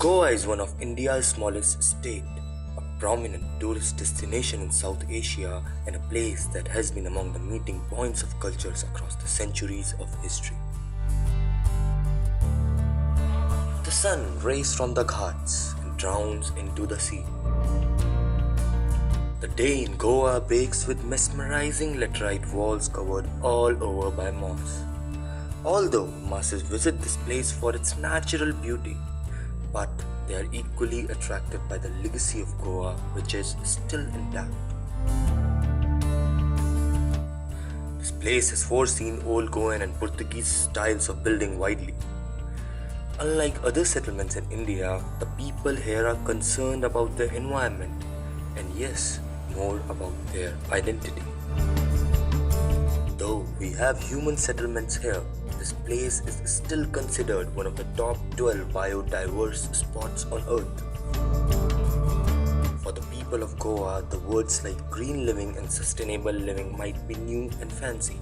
Goa is one of India's smallest states, a prominent tourist destination in South Asia and a place that has been among the meeting points of cultures across the centuries of history. The sun rays from the ghats and drowns into the sea. The day in Goa breaks with mesmerizing laterite walls covered all over by moss. Although masses visit this place for its natural beauty, but they are equally attracted by the legacy of Goa, which is still intact. This place has foreseen old Goan and Portuguese styles of building widely. Unlike other settlements in India, the people here are concerned about their environment and yes, more about their identity. Though we have human settlements here, this place is still considered one of the top 12 biodiverse spots on earth. For the people of Goa, the words like green living and sustainable living might be new and fancy,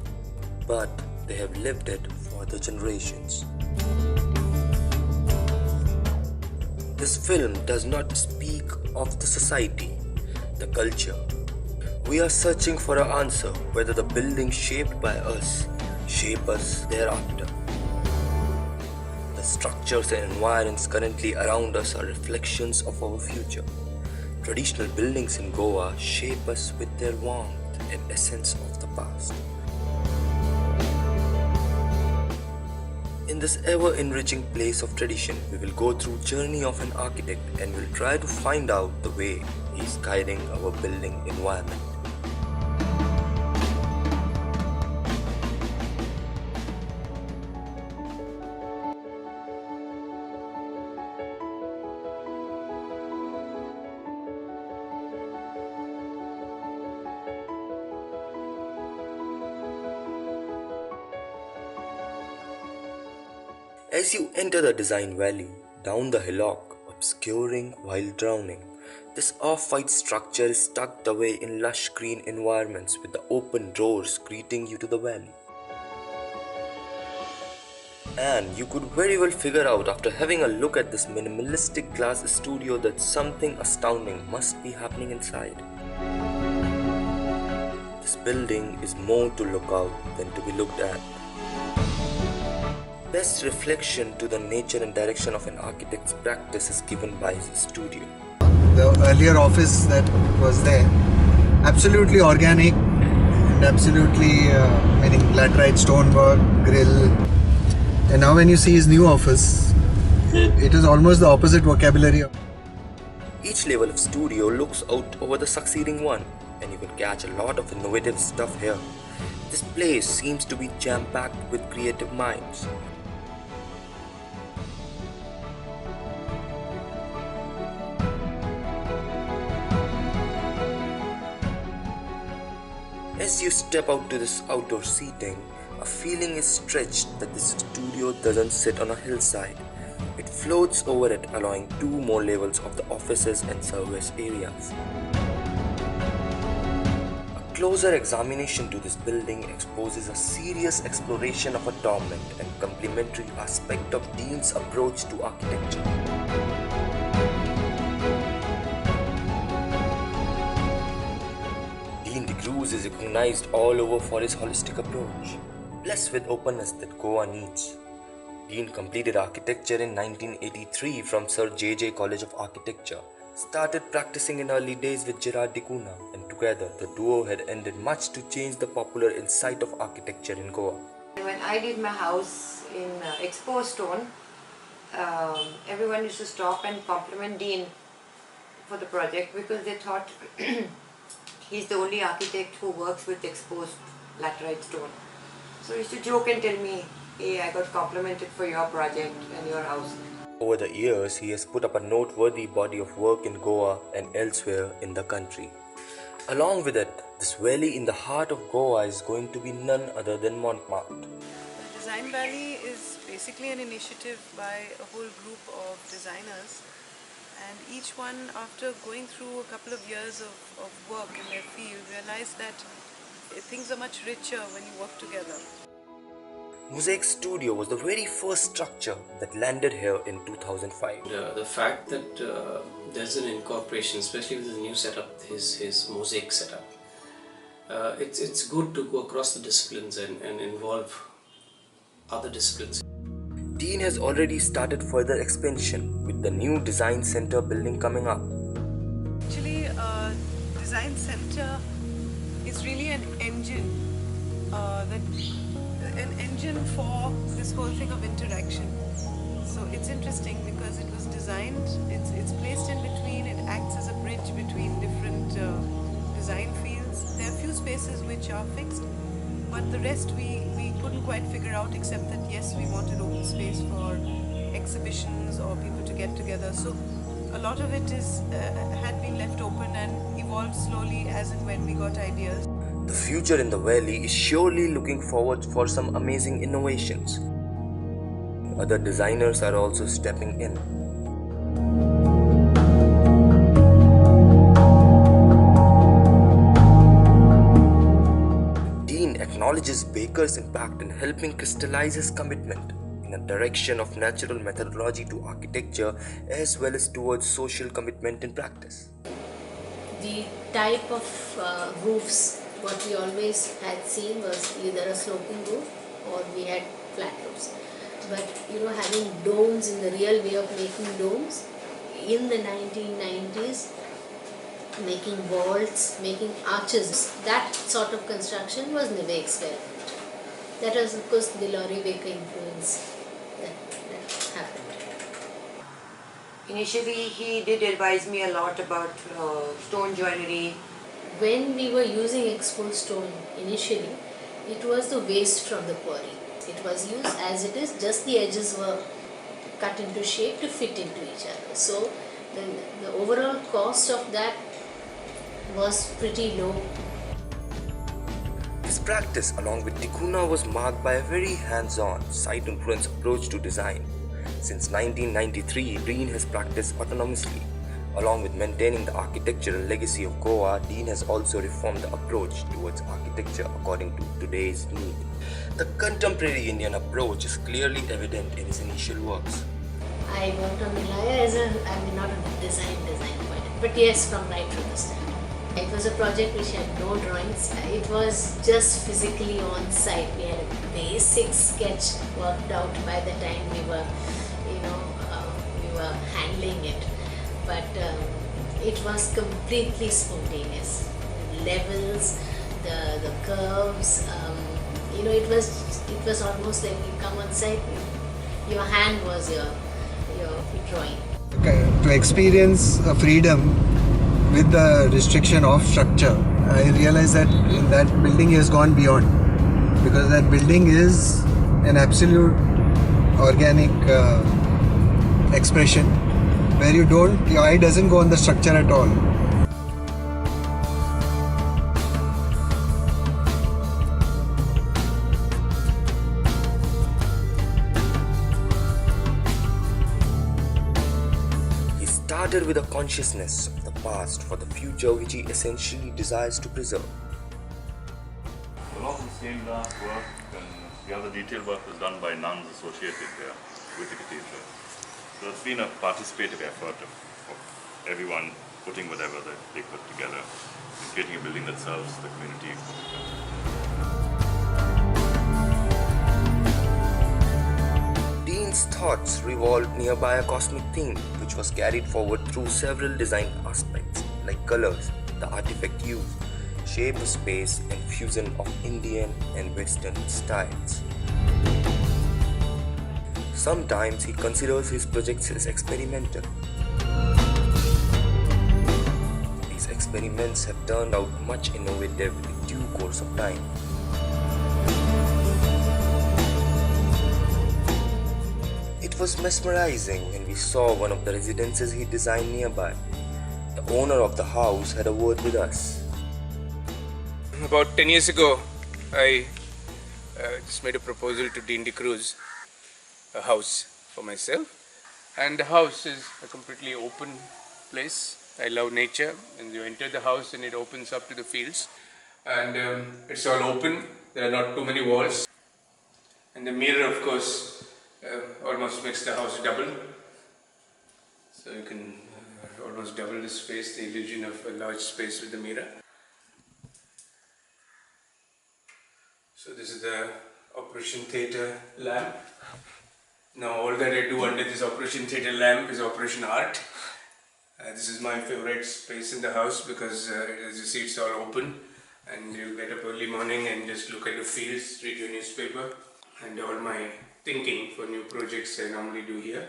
but they have lived it for the generations. This film does not speak of the society, the culture. We are searching for an answer whether the buildings shaped by us shape us thereafter. The structures and environments currently around us are reflections of our future. Traditional buildings in Goa shape us with their warmth and essence of the past. In this ever-enriching place of tradition, we will go through journey of an architect and will try to find out the way he is guiding our building environment. As you enter the design valley, down the hillock, obscuring while drowning, this off-white structure is tucked away in lush green environments with the open doors greeting you to the valley. And you could very well figure out after having a look at this minimalistic glass studio that something astounding must be happening inside. This building is more to look out than to be looked at. Best reflection to the nature and direction of an architect's practice is given by his studio. The earlier office that was there, absolutely organic and absolutely meaning laterite stonework, grill. And now when you see his new office, it is almost the opposite vocabulary. Each level of studio looks out over the succeeding one, and you can catch a lot of innovative stuff here. This place seems to be jam-packed with creative minds. As you step out to this outdoor seating, a feeling is stretched that this studio doesn't sit on a hillside. It floats over it, allowing 2 more levels of the offices and service areas. A closer examination to this building exposes a serious exploration of a dormant and complementary aspect of Dean's approach to architecture. Is recognized all over for his holistic approach, blessed with openness that Goa needs. Dean completed architecture in 1983 from Sir J.J. College of Architecture, started practicing in early days with Gerard D'Cunha, and together the duo had ended much to change the popular insight of architecture in Goa. When I did my house in exposed stone, everyone used to stop and compliment Dean for the project because they thought he's the only architect who works with exposed laterite stone. So he used to joke and tell me, hey, I got complimented for your project and your house. Over the years, he has put up a noteworthy body of work in Goa and elsewhere in the country. Along with it, this valley in the heart of Goa is going to be none other than Montmartre. The Design Valley is basically an initiative by a whole group of designers. And each one, after going through a couple of years of work in their field, realized that things are much richer when you work together. Mosaic Studio was the very first structure that landed here in 2005. The fact that there's an incorporation, especially with his new setup, his mosaic setup, it's good to go across the disciplines and involve other disciplines. Dean has already started further expansion with the new design center building coming up. Actually, design center is really an engine for this whole thing of interaction. So it's interesting because it was designed, it's placed in between, it acts as a bridge between different design fields. There are few spaces which are fixed, but the rest we couldn't quite figure out, except that yes, we wanted open space for exhibitions or people to get together. So a lot of it had been left open and evolved slowly as and when we got ideas. The future in the valley is surely looking forward for some amazing innovations. Other designers are also stepping in. Dean acknowledges Baker's impact in helping crystallize his commitment in a direction of natural methodology to architecture as well as towards social commitment in practice. The type of roofs, what we always had seen was either a sloping roof or we had flat roofs. But having domes in the real way of making domes in the 1990s, making vaults, making arches, that sort of construction was never experimented. That was of course the Laurie Baker influence that happened. Initially, he did advise me a lot about stone joinery. When we were using exposed stone initially, it was the waste from the quarry. It was used as it is, just the edges were cut into shape to fit into each other. So the overall cost of that was pretty low. His practice along with Tikuna was marked by a very hands-on, site-influence approach to design. Since 1993, Dean has practiced autonomously. Along with maintaining the architectural legacy of Goa, Dean has also reformed the approach towards architecture according to today's need. The contemporary Indian approach is clearly evident in his initial works. I worked on Nilaya not on the design point, but yes, from right from the start. It was a project which had no drawings. It was just physically on site. We had a basic sketch worked out by the time we were handling it. But it was completely spontaneous. Levels, the curves, it was almost like you come on site, your hand was your drawing. Okay, to experience a freedom with the restriction of structure, I realized that that building has gone beyond, because that building is an absolute organic expression where your eye doesn't go on the structure at all. He started with a consciousness of the past for the future which he essentially desires to preserve. A lot of the stained glass work and the other detail work was done by nuns associated there with the cathedral. So it's been a participative effort of everyone putting whatever that they put together and creating a building that serves the community. Dean's thoughts revolved nearby a cosmic theme which was carried forward through several design aspects like colors, the artifact used, shape of space and fusion of Indian and Western styles. Sometimes he considers his projects as experimental. These experiments have turned out much innovative in due course of time. It was mesmerizing when we saw one of the residences he designed nearby. The owner of the house had a word with us. About 10 years ago, I just made a proposal to Dean de Cruz, a house for myself. And the house is a completely open place. I love nature, and you enter the house and it opens up to the fields. And it's all open, there are not too many walls. And the mirror, of course, almost makes the house double. So you can almost double the space, the illusion of a large space with the mirror. So this is the Operation Theatre lamp. Now all that I do under this Operation Theatre lamp is Operation Art. This is my favorite space in the house because as you see, it's all open and you get up early morning and just look at the fields, read your newspaper, and all my thinking for new projects I normally do here.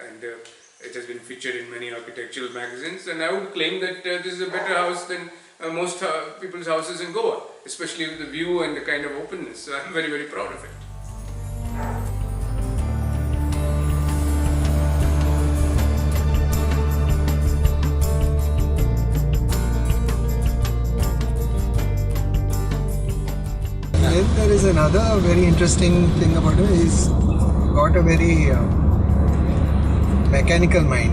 And it has been featured in many architectural magazines, and I would claim that this is a better house than most people's houses in Goa, especially with the view and the kind of openness. So I'm very, very proud of it. Then there is another very interesting thing about him. He's got a very mechanical mind,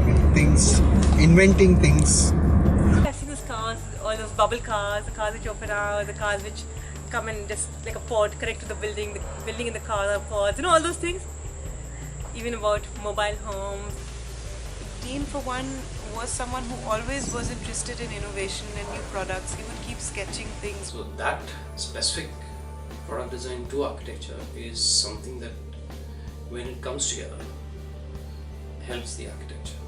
inventing things. I've seen those cars, all those bubble cars, the cars which open out, the cars which come and just like a pod connect to the building in the car, the pods, all those things. Even about mobile homes. Dean, for one, was someone who always was interested in innovation and new products. He would keep sketching things. So that specific product design to architecture is something that when it comes together helps the architecture.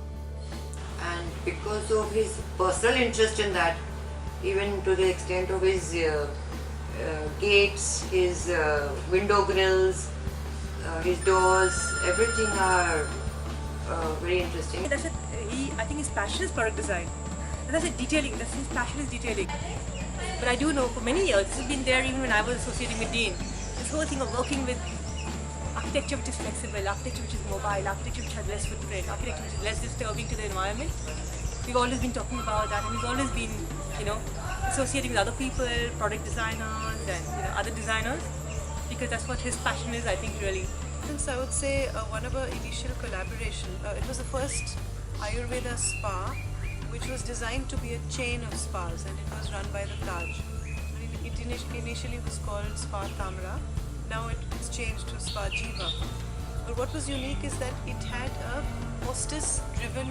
And because of his personal interest in that, even to the extent of his gates, his window grills, his doors, everything are very interesting. That's it. I think his passion is product design. And that's it, detailing. That's his passion is detailing. But I do know for many years, this has been there even when I was associating with Dean. This whole thing of working with architecture which is flexible, architecture which is mobile, architecture which has less footprint, architecture which is less disturbing to the environment. We've always been talking about that, and we've always been, associating with other people, product designers and other designers, because that's what his passion is, I think, really. Since I would say one of our initial collaboration, it was the first Ayurveda spa which was designed to be a chain of spas, and it was run by the Taj. It initially was called Spa Tamra. Now it's changed to Spa Jiva. But what was unique is that it had a hostess-driven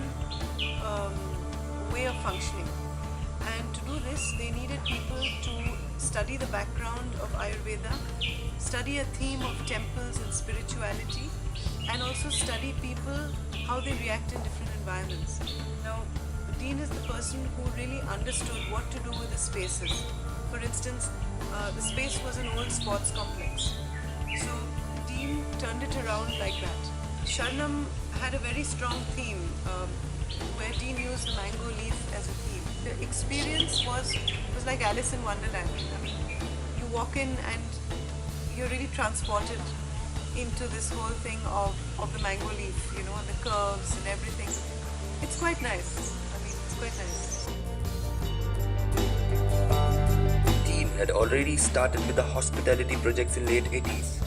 way of functioning. And to do this, they needed people to study the background of Ayurveda, study a theme of temples and spirituality, and also study people, how they react in different environments. Now, Dean is the person who really understood what to do with the spaces. For instance, the space was an old sports complex. So Dean turned it around like that. Sharnam had a very strong theme where Dean used the mango leaf as a theme. The experience was like Alice in Wonderland. I mean, you walk in and you're really transported into this whole thing of the mango leaf, and the curves and everything. It's quite nice. It's quite nice. Dean had already started with the hospitality projects in late 80s.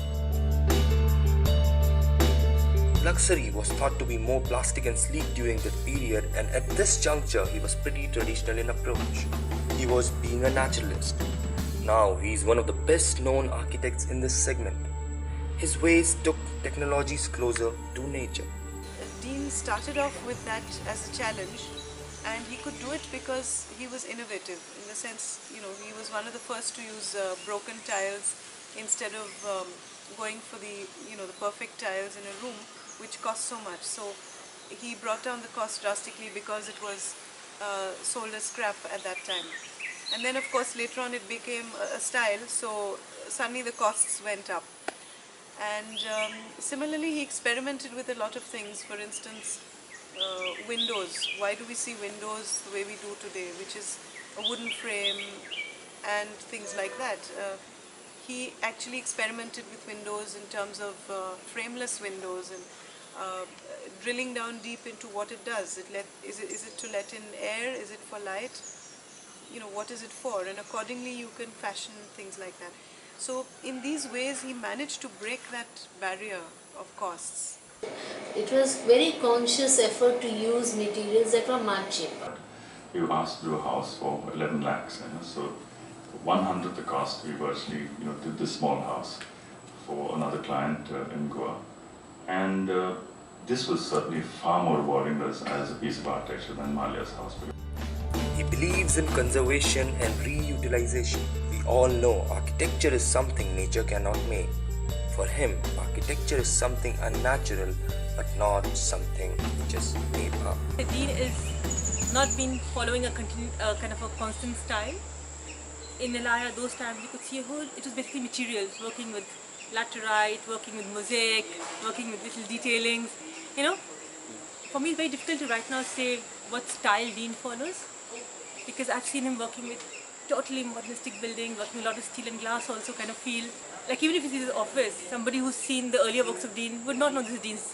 Luxury was thought to be more plastic and sleek during that period, and at this juncture he was pretty traditional in approach. He was being a naturalist. Now he is one of the best known architects in this segment. His ways took technologies closer to nature. Dean started off with that as a challenge, and he could do it because he was innovative in the sense, he was one of the first to use broken tiles instead of going for the perfect tiles in a room, which cost so much. So he brought down the cost drastically because it was sold as scrap at that time. And then of course later on it became a style, so suddenly the costs went up. And similarly he experimented with a lot of things. For instance, windows. Why do we see windows the way we do today, which is a wooden frame and things like that? He actually experimented with windows in terms of frameless windows and drilling down deep into what it does. Is it to let in air? Is it for light? What is it for? And accordingly you can fashion things like that. So in these ways he managed to break that barrier of costs. It was very conscious effort to use materials that were much cheaper. We were asked to do a house for 11 lakhs, so for 1/100 the cost we virtually did this small house for another client in Goa. And this was certainly far more rewarding as a piece of architecture than Malia's house. He believes in conservation and reutilization. We all know architecture is something nature cannot make. For him, architecture is something unnatural but not something just made up. The Dean is not been following a kind of a constant style. In Elaya, those times you could see it was basically materials, working with laterite, working with mosaic, working with little detailings. You know, for me it's very difficult to right now say what style Dean follows, because I've seen him working with totally modernistic buildings, working with a lot of steel and glass also kind of feel. Like even if you see his office, somebody who's seen the earlier works of Dean would not know this is Dean's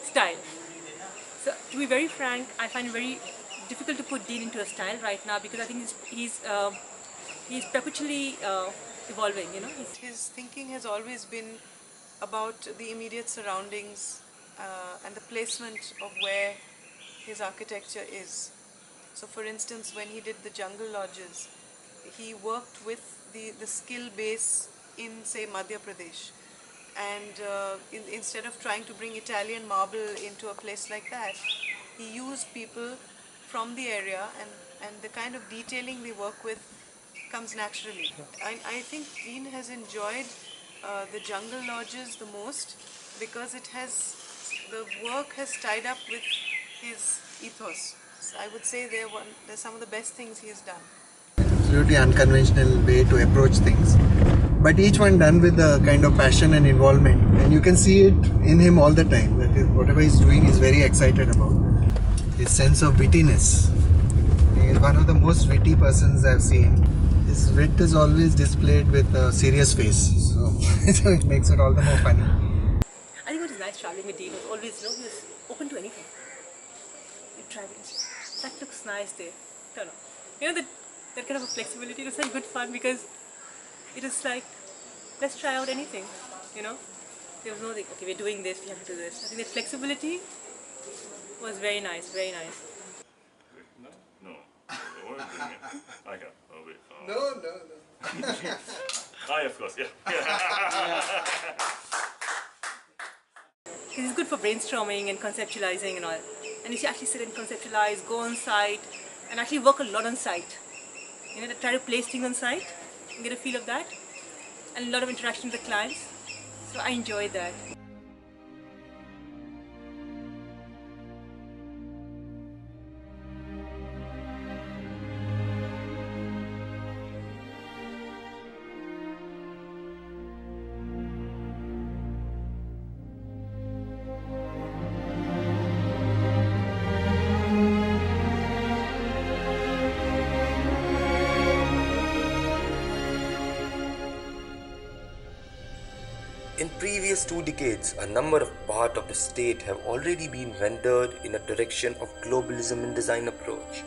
style. So to be very frank, I find it very difficult to put Dean into a style right now, because I think he's perpetually evolving, you know. His thinking has always been about the immediate surroundings and the placement of where his architecture is. So for instance, when he did the jungle lodges, he worked with the skill base in, say, Madhya Pradesh. And instead of trying to bring Italian marble into a place like that, he used people from the area, and the kind of detailing they work with comes naturally. I think Dean has enjoyed the jungle lodges the most, because the work has tied up with his ethos. I would say they're some of the best things he has done. Absolutely unconventional way to approach things, but each one done with a kind of passion and involvement, and you can see it in him all the time. That is, whatever he's doing, he's very excited about. His sense of wittiness. He is one of the most witty persons I've seen. His wit is always displayed with a serious face, so it makes it all the more funny. I think what is nice traveling with Dean was always, you know, he was open to anything. You try it. That looks nice there. Turn on. You know, that kind of a flexibility, it was like good fun, because it was like, let's try out anything, you know. There was no like, okay, we're doing this, we have to do this. I think the flexibility was very nice, very nice. No? No. What are you doing it? I can. Oh, wait. Oh. No. Of course, yeah. Because it's good for brainstorming and conceptualizing and all. And you should actually sit and conceptualize, go on site, and actually work a lot on site. You know, try to place things on site and get a feel of that. And a lot of interaction with the clients. So I enjoyed that. In previous 2 decades, a number of parts of the state have already been rendered in a direction of globalism in design approach.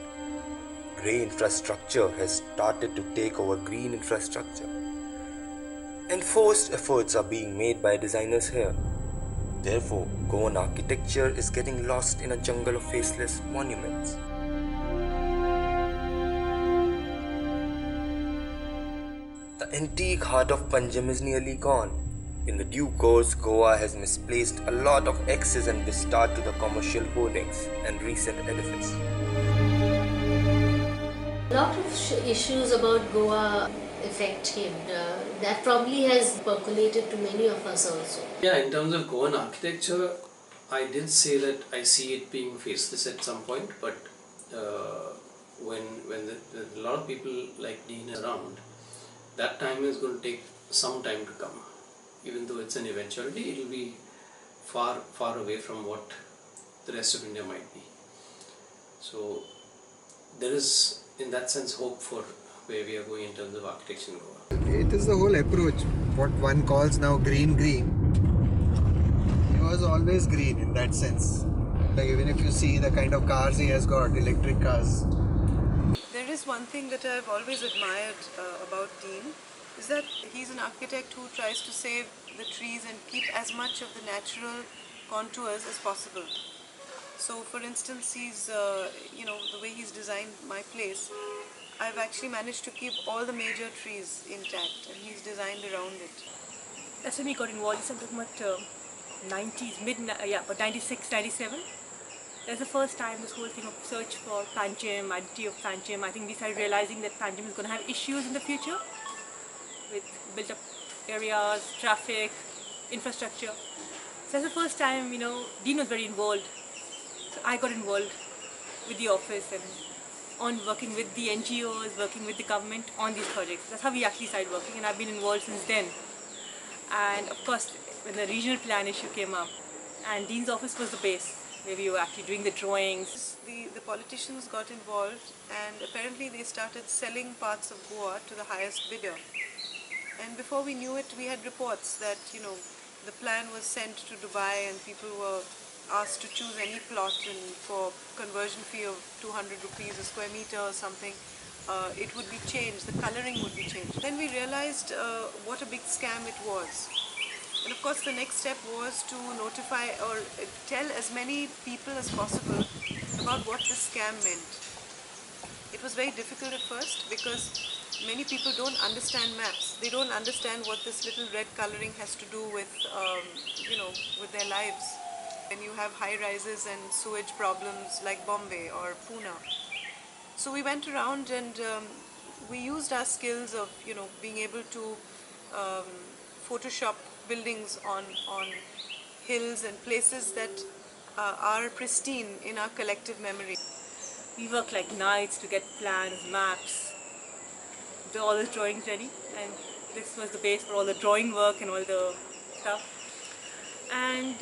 Grey infrastructure has started to take over green infrastructure. Enforced efforts are being made by designers here. Therefore, Goan architecture is getting lost in a jungle of faceless monuments. The antique heart of Panjim is nearly gone. In the due course, Goa has misplaced a lot of X's and bestowed to the commercial holdings and recent edifice. A lot of issues about Goa affect him. That probably has percolated to many of us also. Yeah, in terms of Goan architecture, I did say that I see it being faceless at some point, but when a lot of people like Dean are around, that time is going to take some time to come. Even though it's an eventuality, it will be far away from what the rest of India might be. So there is, in that sense, hope for where we are going in terms of architecture in Goa. It is the whole approach, what one calls now green. He was always green in that sense. Like even if you see the kind of cars he has got, electric cars. There is one thing that I've always admired about Dean, is that he's an architect who tries to save the trees and keep as much of the natural contours as possible. So for instance, he's, the way he's designed my place, I've actually managed to keep all the major trees intact, and he's designed around it. that's when we got involved. I'm talking about 90s, but 96, 97. That's the first time this whole thing of search for Pancham, identity of Pancham. I think we started realizing that Pancham is going to have issues in the future with built up areas, traffic, infrastructure. So that's the first time, Dean was very involved. So I got involved with the office and on working with the NGOs, working with the government on these projects. That's how we actually started working, and I've been involved since then. And of course, when the regional plan issue came up, and Dean's office was the base, where we were actually doing the drawings. The politicians got involved, and apparently they started selling parts of Goa to the highest bidder. And before we knew it, we had reports that, the plan was sent to Dubai and people were asked to choose any plot, and for conversion fee of 200 rupees a square meter or something, it would be changed, the colouring would be changed. Then we realized what a big scam it was. And of course the next step was to notify or tell as many people as possible about what this scam meant. It was very difficult at first because many people don't understand maps. They don't understand what this little red colouring has to do with, with their lives. When you have high rises and sewage problems like Bombay or Pune. So we went around and we used our skills of, being able to Photoshop buildings on hills and places that are pristine in our collective memory. We worked like nights to get plans, maps, all the drawings ready, and this was the base for all the drawing work and all the stuff. And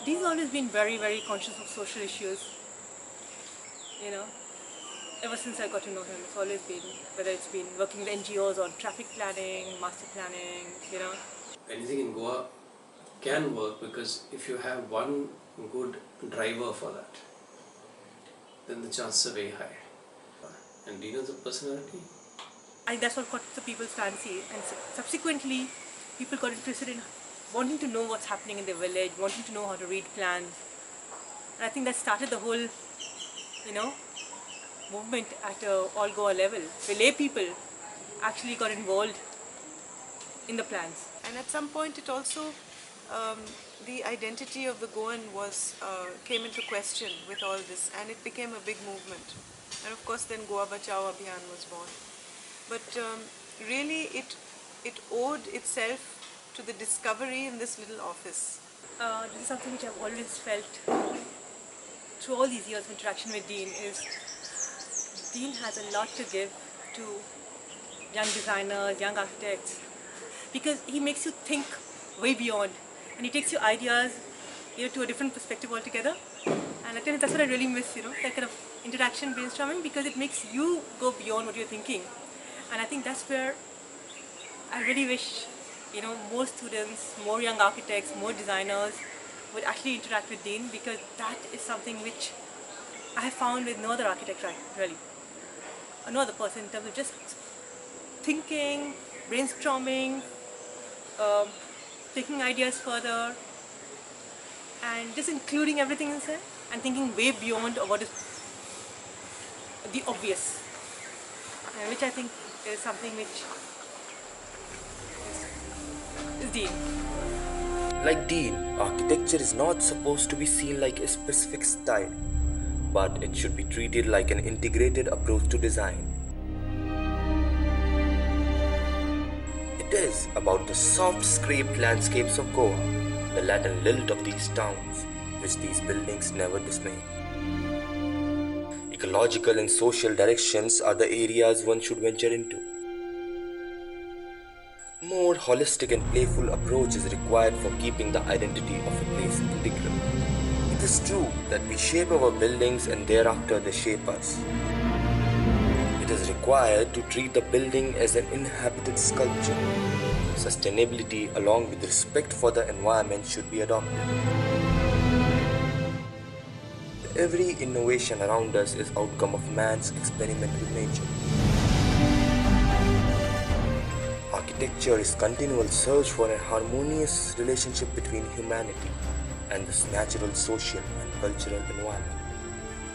Dean's always been very, very conscious of social issues, ever since I got to know him. It's always been, whether it's been working with NGOs on traffic planning, master planning, Anything in Goa can work, because if you have one good driver for that, then the chances are very high. And Dean is a personality. I think that's what caught the people's fancy, and subsequently people got interested in wanting to know what's happening in their village, wanting to know how to read plans. And I think that started the whole, movement at all Goa level, where lay people actually got involved in the plans. And at some point it also, the identity of the Goan came into question with all this, and it became a big movement. And of course then Goa Bachao Abhiyan was born. But really it owed itself to the discovery in this little office. This is something which I've always felt through all these years of interaction with Dean, is Dean has a lot to give to young designers, young architects, because he makes you think way beyond, and he takes your ideas to a different perspective altogether. And I think that's what I really miss, that kind of interaction, brainstorming, because it makes you go beyond what you're thinking. And I think that's where I really wish more students, more young architects, more designers would actually interact with Dean, because that is something which I have found with no other architect, really. No other person, in terms of just thinking, brainstorming, taking ideas further, and just including everything inside and thinking way beyond what is the obvious, which I think is something which is Dean. Like Dean, architecture is not supposed to be seen like a specific style, but it should be treated like an integrated approach to design. It is about the soft scraped landscapes of Goa, the latent lilt of these towns, which these buildings never dismay. Ecological and social directions are the areas one should venture into. More holistic and playful approach is required for keeping the identity of a place integral. It is true that we shape our buildings and thereafter they shape us. It is required to treat the building as an inhabited sculpture. Sustainability along with respect for the environment should be adopted. Every innovation around us is outcome of man's experiment with nature. Architecture is continual search for a harmonious relationship between humanity and this natural, social and cultural environment.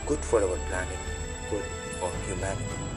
Good for our planet, good for humanity.